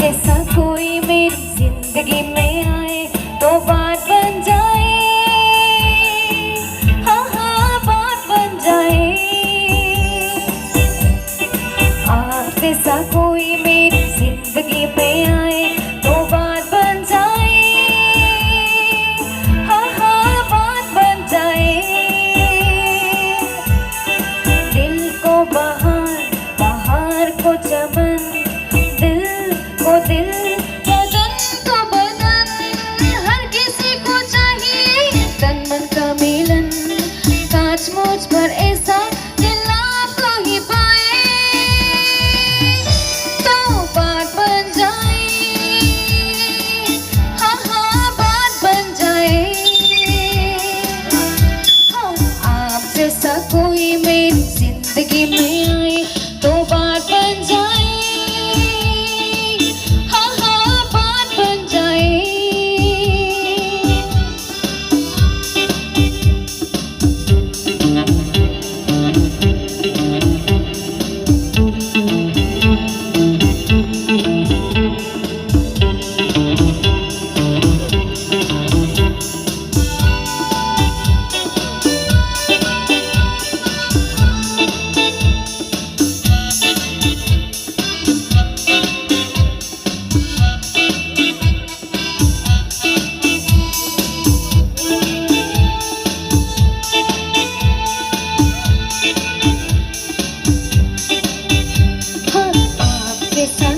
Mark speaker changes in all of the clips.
Speaker 1: जैसा कोई मेरी जिंदगी में आए तो बात बन जाए, हाँ हाँ बात बन जाए। आप जैसा कोई मेरी जिंदगी में आए तो बात बन जाए, हाँ हाँ बात बन जाए। दिल को बहार, बहार को चमन, दिल बदन को बदन, हर किसी को चाहिए तन मन का मिलन। कांच मुझ पर ऐसा दिल आपको ही पाए तो बात बन जाए, हाँ हाँ बात बन जाए। हाँ आप जैसा कोई मेरी जिंदगी में आए तो बात बन जाए।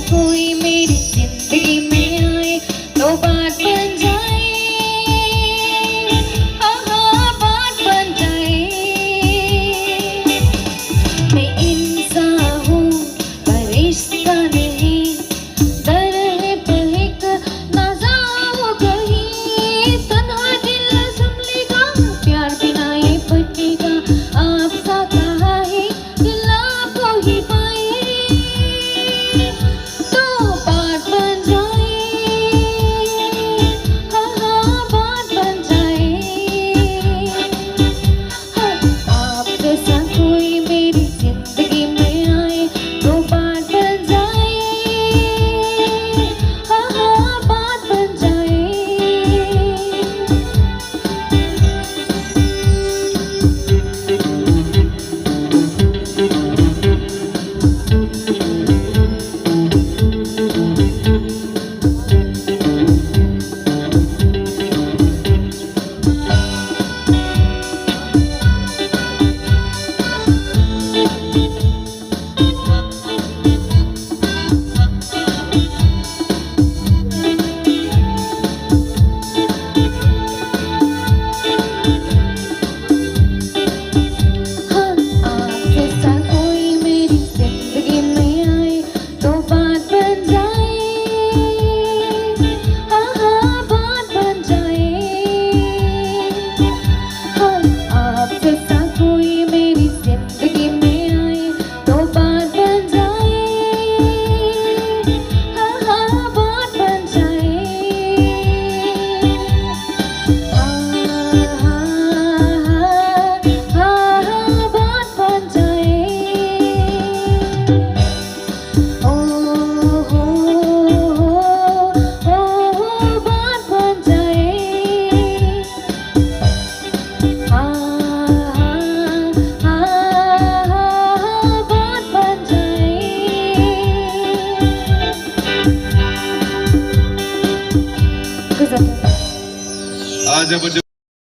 Speaker 1: कोई मेरी जिंदगी में आए तो बात बन जाए, हाँ हाँ बात बन जाए। मैं इंसान हूँ पर रिश्ता नहीं, दर पे एक नज़ा हो गई। तन्हा दिल संभलेगा, प्यार बिना ये बचेगा। आपसा कहा है दिल आपको ही पाए
Speaker 2: आज आपण